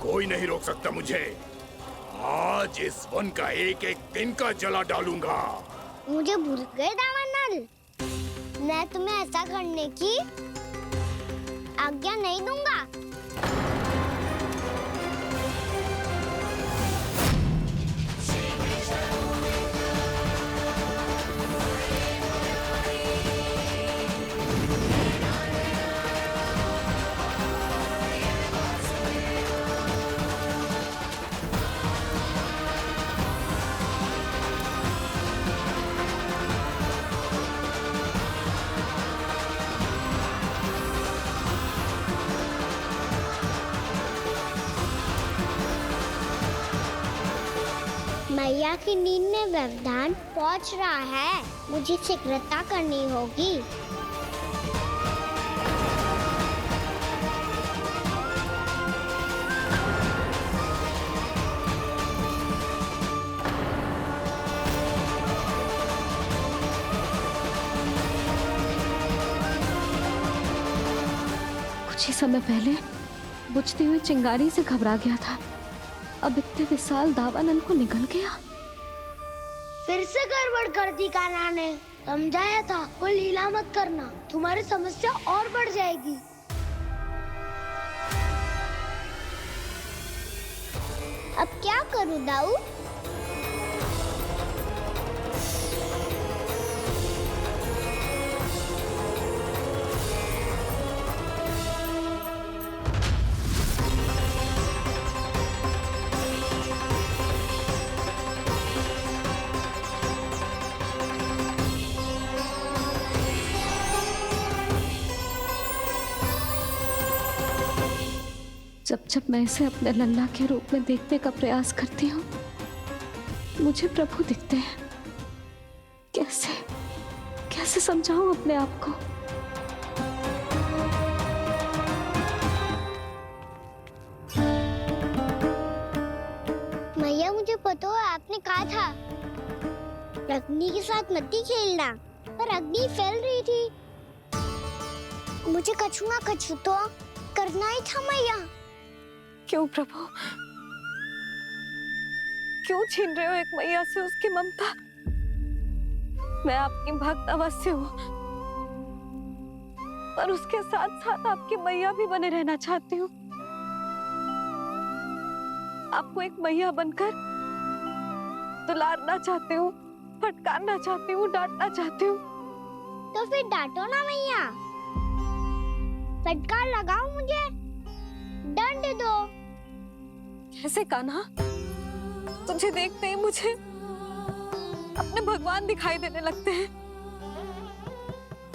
कोई नहीं रोक सकता मुझे। आज इस वन का एक एक दिन का जला डालूंगा। मुझे भूल गए दावानल, मैं तुम्हें ऐसा करने की आज्ञा नहीं दूंगा। मैया की नींद में व्यवधान पहुंच रहा है, मुझे शीघ्रता करनी होगी। कुछ ही समय पहले बुझती हुई चिंगारी से घबरा गया था, अब इतने विशाल दावानल को निगल गया। फिर से गड़बड़ कर दी कान्हा ने। समझाया था कोई लीला मत करना, तुम्हारी समस्या और बढ़ जाएगी। अब क्या करूं दाऊ? जब जब मैं इसे अपने लल्ला के रूप में देखने का प्रयास करती हूँ, मुझे प्रभु दिखते हैं। कैसे कैसे समझाऊं अपने आप को? मैया मुझे पता है आपने कहा था अग्नि के साथ मत ही खेलना, पर अग्नि फैल रही थी। मुझे कछु ना कछु तो करना ही था मैया। क्यों प्रभु, क्यों छीन रहे हो एक मैया से उसकी ममता? मैं आपकी भक्त अवश्य हूँ, पर उसके साथ साथ आपकी मैया भी बने रहना चाहती हूँ। आपको एक मैया बनकर दुलारना चाहती हूँ, फटकारना चाहती हूँ, डांटना चाहती हूँ। तो फिर डांटो ना मैया, फटकार लगाओ, मुझे दंड दो। कैसे कान्हा? तुझे देखते ही मुझे अपने भगवान दिखाई देने लगते हैं।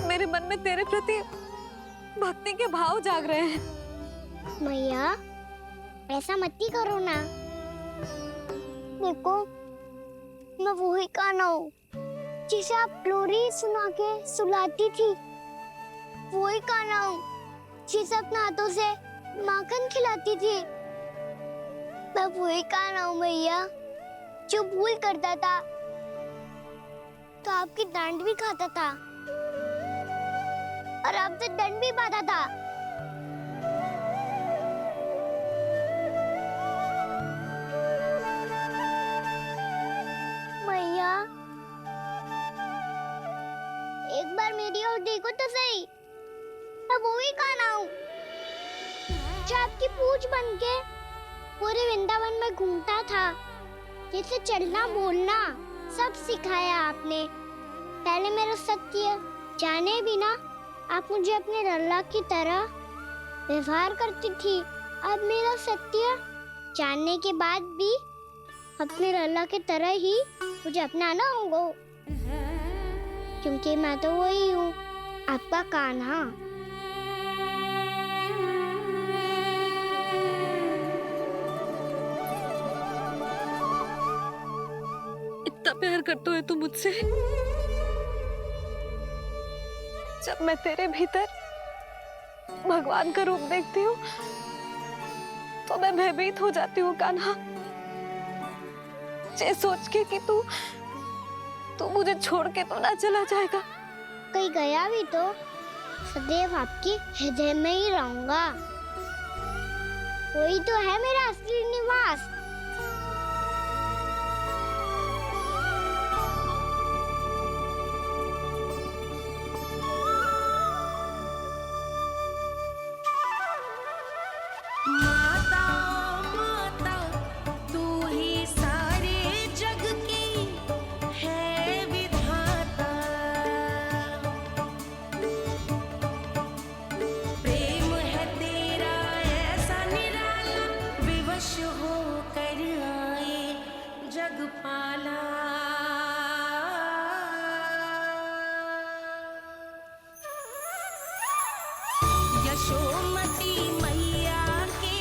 मेरे मन में तेरे प्रति भक्ति के भाव जाग रहे हैं। मैया ऐसा मत ही करो ना। देखो मैं वही कान्हा हूँ जिसे आप लोरी सुना के सुलाती थी। वही कान्हा हूँ जिसे अपने हाथों से माखन खिलाती थी। मैं वही कान्हा हूँ मैया जो भूल करता था तो आपकी डांट भी खाता था और आपसे दंड भी पाता था। मैया एक बार मेरी ओर देखो तो सही, मैं वही कान्हा हूँ जो आपकी पूंछ बनके पूरे वृंदावन में घूमता था। जैसे चलना बोलना सब सिखाया आपने। पहले मेरा सत्य जाने बिना आप मुझे अपने लल्ला की तरह व्यवहार करती थी। अब मेरा सत्य जानने के बाद भी अपने लल्ला की तरह ही मुझे अपनाना होगा, क्योंकि मैं तो वही हूँ, आपका कान्हा। इतना प्यार करते हो तुम मुझसे? जब मैं तेरे भीतर भगवान का रूप देखती हूँ तो मैं भयभीत हो जाती हूँ कान्हा। ये सोच के कि तू मुझे छोड़ के तो ना चला जाएगा। कहीं गया भी तो सदैव आपके हृदय में ही रहूंगा। वही तो है मेरा असली निवास। यशोमती मैया के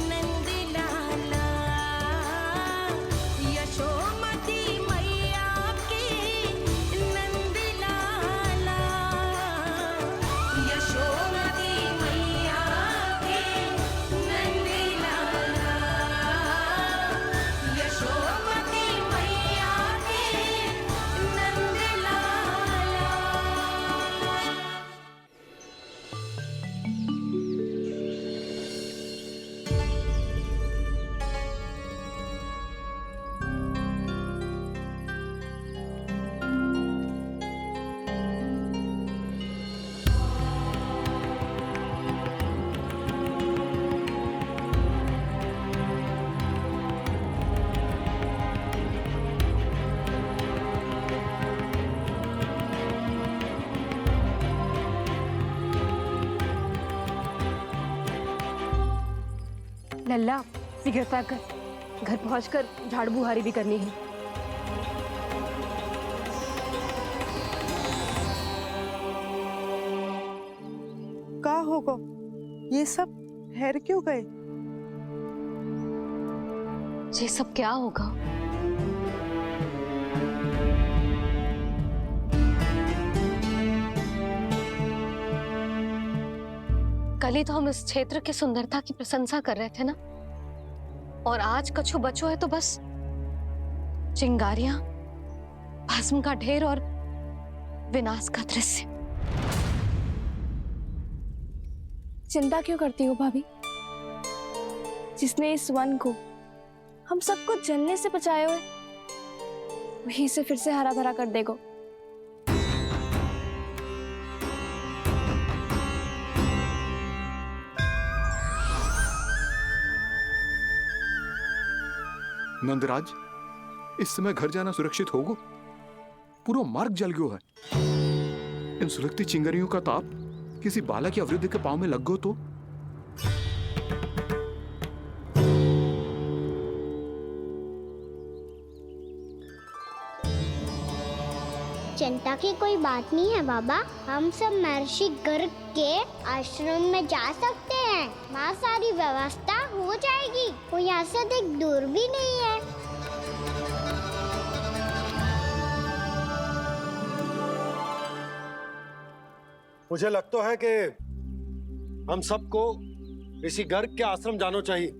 नंद लाला, यशोमती मैया के नंद लाला, यशोमती मैया के नंद लाला, यशोमती मैया के नंद लाला। लल्ला सिगरेट पैक कर, घर पहुंचकर झाड़ू बुहारी भी करनी है। का होगा? ये सब ठहर क्यों गए? ये सब क्या होगा? कल ही तो हम इस क्षेत्र की सुंदरता की प्रशंसा कर रहे थे ना, और आज कछु बचो है तो बस चिंगारियां, भस्म का ढेर और विनाश का दृश्य। चिंता क्यों करती हो भाभी? जिसने इस वन को, हम सबको जलने से बचाए हुए, वही से फिर से हरा भरा कर देगा। नंदराज, इस समय घर जाना सुरक्षित होगा? पूरा मार्ग जल गयो है। इन सुलगती चिंगारियों का ताप किसी बालक या वृद्ध के पांव में लग गो तो? चिंता की कोई बात नहीं है बाबा, हम सब महर्षि गर्ग के आश्रम में जा सकते हैं। वहाँ सारी व्यवस्था हो जाएगी, वो यहाँ से अधिक दूर भी नहीं है। मुझे लगता है कि हम सबको ऋषि गर्ग के आश्रम जाना चाहिए।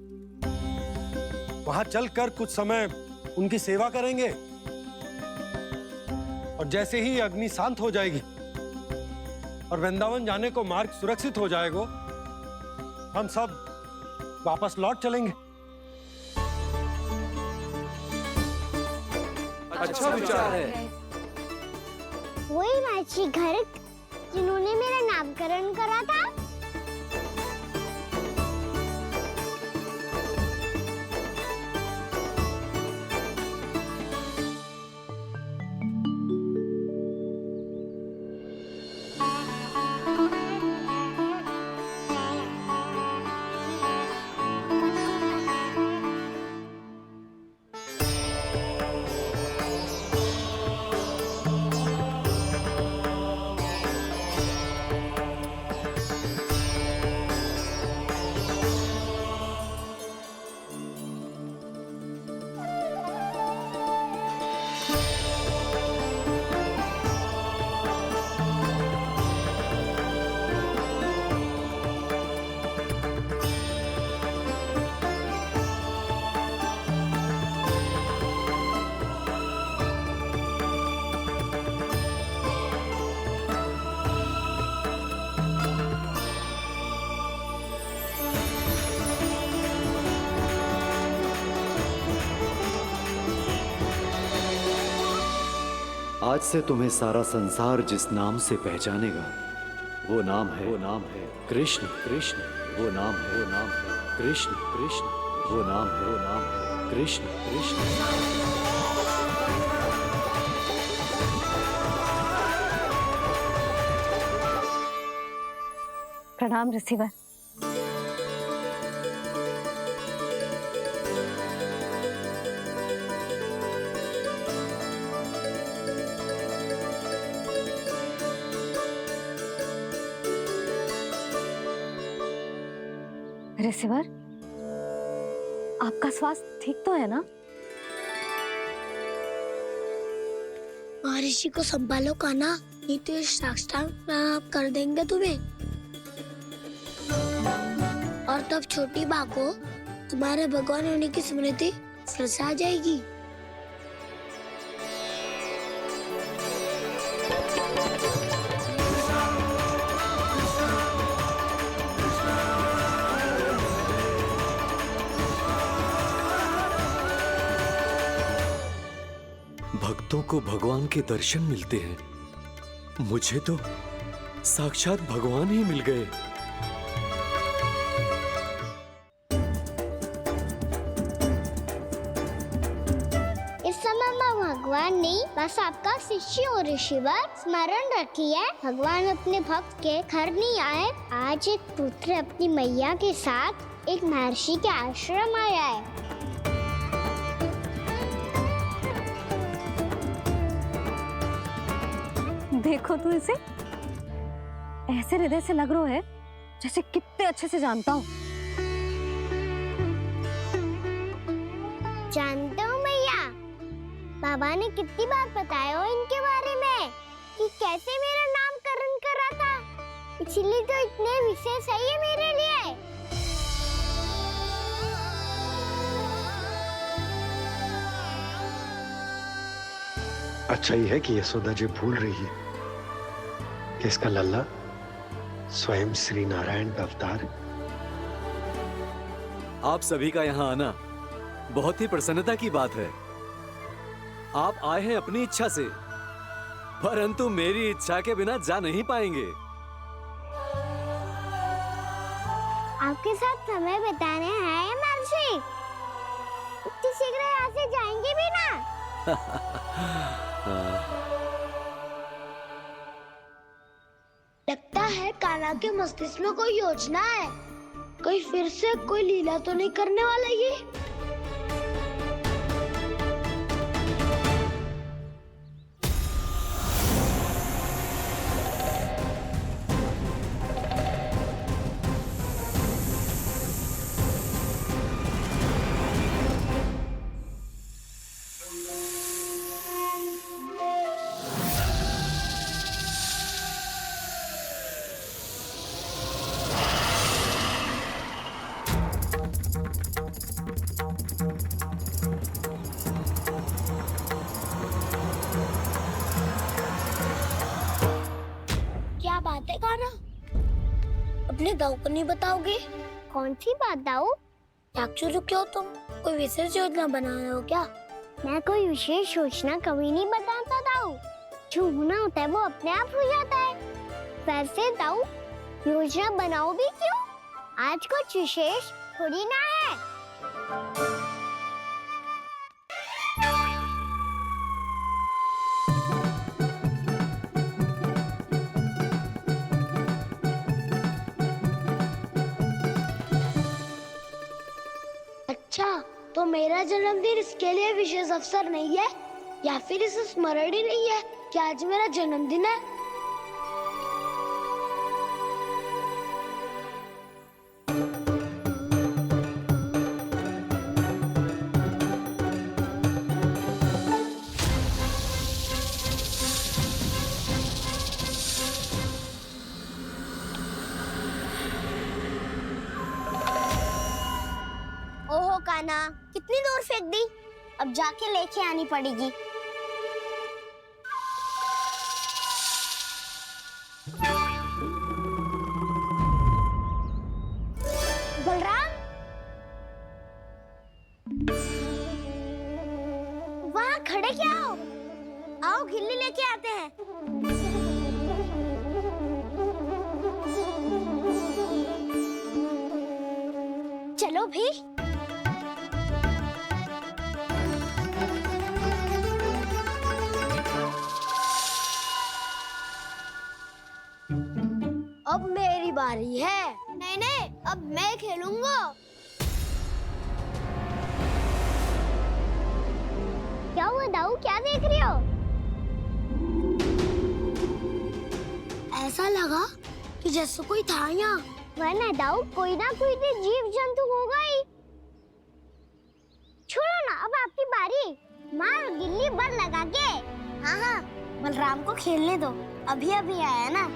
वहां चलकर कुछ समय उनकी सेवा करेंगे, और जैसे ही अग्नि शांत हो जाएगी और वृंदावन जाने को मार्ग सुरक्षित हो जाएगा, हम सब वापस लौट चलेंगे। अच्छा विचार है। वही महर्षि गर्ग जिन्होंने मेरा नामकरण करा था। आज से तुम्हें सारा संसार जिस नाम से पहचानेगा वो नाम है कृष्ण। कृष्ण वो नाम है कृष्ण। कृष्ण वो नाम है कृष्ण। कृष्ण। प्रणाम रिसीवर। रिसीवर, आपका स्वास्थ्य ठीक तो है ना? महर्षि को संभालो कान्हा, नहीं तो ये साष्टांग प्रणाम कर देंगे तुम्हें। और तब छोटी बा को तुम्हारे भगवान होने की स्मृति फिर से आ जाएगी। भक्तों को भगवान के दर्शन मिलते हैं, मुझे तो साक्षात भगवान ही मिल गए। इस समय मैं भगवान नहीं, बस आपका शिष्य हूँ ऋषिवर। स्मरण रखिए, भगवान अपने भक्त के घर नहीं आए। आज एक पुत्र अपनी मैया के साथ एक महर्षि के आश्रम आया है। देखो तो इसे, ऐसे हृदय से लग रहा है जैसे कितने अच्छे से जानता हूँ। जानते हो मैया, बाबा ने कितनी बार बताया हो इनके बारे में कि कैसे मेरा नामकरण करा था, इसीलिए तो इतने विशेष है ये मेरे लिए। अच्छा ही है कि यशोदा जी भूल रही है कि इसका लल्ला स्वयं श्री नारायण का अवतार। आप सभी का यहाँ आना बहुत ही प्रसन्नता की बात है। आप आए हैं अपनी इच्छा से, परंतु मेरी इच्छा के बिना जा नहीं पाएंगे। आपके साथ समय बिताने हैं महर्षि, इतनी शीघ्र यहाँ से जाएंगे भी ना? लगता है कान्हा के मस्तिष्क में कोई योजना है, कोई फिर से कोई लीला तो नहीं करने वाला ये। क्या बात है कान्हा, अपने दाऊ को नहीं बताओगे? कौन सी बात दाऊ? चाकचू क्यों तुम? कोई विशेष योजना बना रहे हो क्या? मैं कोई विशेष योजना कभी नहीं बताता दाऊ, जो होना होता है वो अपने आप हो जाता है। वैसे दाऊ, योजना बनाओ भी क्यों? आज कुछ विशेष थोड़ी ना है। अच्छा, तो मेरा जन्मदिन इसके लिए विशेष अवसर नहीं है, या फिर इसे स्मरण ही नहीं है कि आज मेरा जन्मदिन है? ओहो कान्हा, कितनी दूर फेंक दी, अब जाके लेके आनी पड़ेगी। बलराम, वहाँ खड़े क्या हो? आओ गिल्ली लेके आते हैं। चलो भी। अब मेरी बारी है। नहीं नहीं, अब मैं खेलूंगा। क्या हुआ दाऊ, क्या देख रही हो? ऐसा लगा कि जैसे कोई था यहाँ। वरना दाऊ कोई ना कोई तो जीव जंतु होगा ही। छोड़ो ना, अब आपकी बारी। मार गिल्ली बल लगा के। हाँ हाँ, बलराम को खेलने दो, अभी अभी आया ना।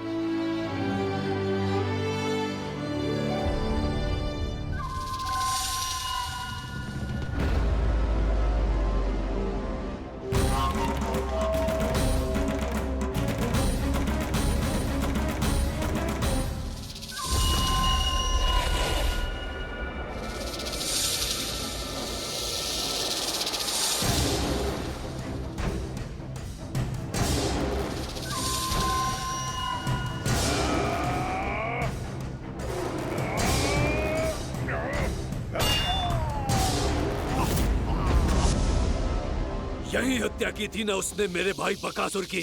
यही हत्या की थी ना उसने मेरे भाई बकासुर की।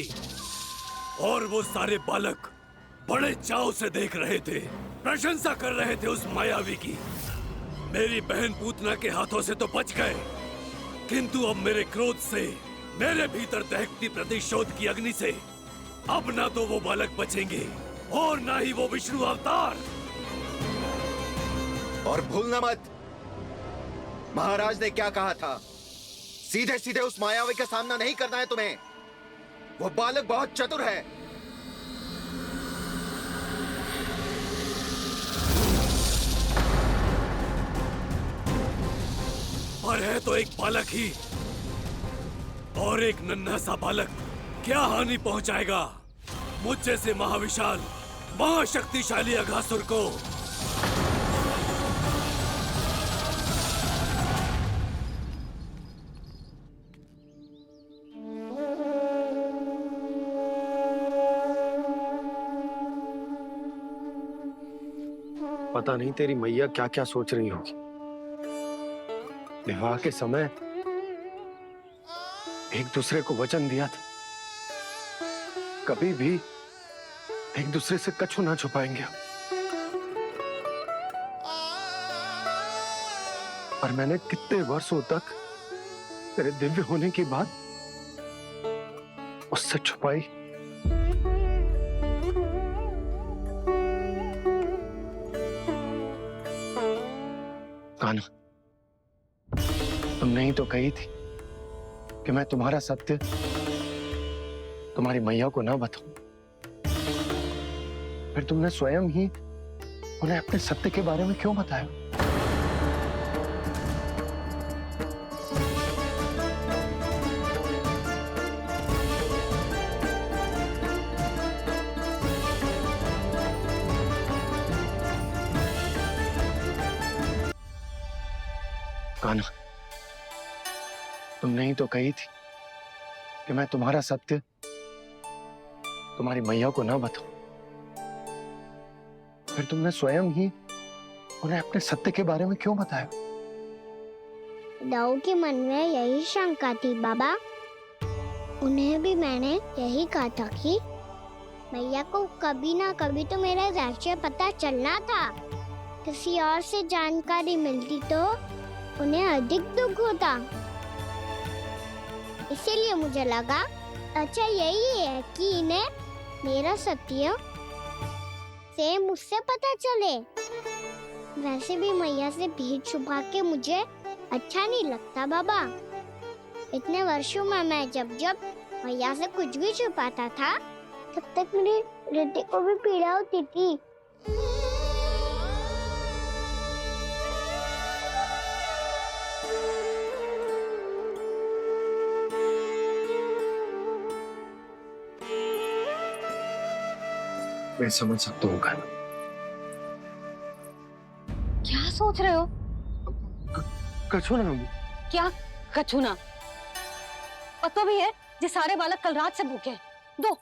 और वो सारे बालक बड़े चाव से देख रहे थे, प्रशंसा कर रहे थे उस मायावी की। मेरी बहन पूतना के हाथों से तो बच गए, किंतु अब मेरे क्रोध से, मेरे भीतर दहकती प्रतिशोध की अग्नि से अब ना तो वो बालक बचेंगे और ना ही वो विष्णु अवतार। और भूलना मत, महाराज ने क्या कहा था। सीधे सीधे उस मायावी का सामना नहीं करना है तुम्हें। वो बालक बहुत चतुर है। पर है तो एक बालक ही, और एक नन्हा सा बालक क्या हानि पहुंचाएगा मुझ जैसे महाविशाल महाशक्तिशाली अघासुर को। पता नहीं तेरी मैया क्या क्या सोच रही होगी। विवाह के समय एक दूसरे को वचन दिया था, कभी भी एक दूसरे से कछु ना छुपाएंगे। पर मैंने कितने वर्षों तक तेरे दिव्य होने की बात उससे छुपाई। कान्हा, तुमने ही तो कही थी कि मैं तुम्हारा सत्य तुम्हारी मैया को ना बताऊं। फिर तुमने स्वयं ही उन्हें अपने सत्य के बारे में क्यों बताया? कान्हा, तुमने ही तो कही थी कि मैं तुम्हारा सत्य तुम्हारी मैया को ना बताऊं। फिर तुमने स्वयं ही उन्हें अपने सत्य के बारे में क्यों बताया? दाऊ के मन में यही शंका थी बाबा। उन्हें भी मैंने यही कहा था कि मैया को कभी ना कभी तो मेरा रहस्य पता चलना था। किसी और से जानकारी मिलती तो उन्हें अधिक दुख होता। इसीलिए मुझे लगा अच्छा यही है कि इन्हें मेरा सत्य से मुझसे पता चले। वैसे भी मैया से भेद छुपा के मुझे अच्छा नहीं लगता बाबा। इतने वर्षों में मैं जब जब मैया से कुछ भी छुपाता था तब तक मेरे हृदय को भी पीड़ा होती थी। मैं समझ सकता हूँ कान्हा। क्या सोच रहे हो? कछु ना। क्या कछु ना? पता भी है ये सारे बालक कल रात से भूखे हैं। दो।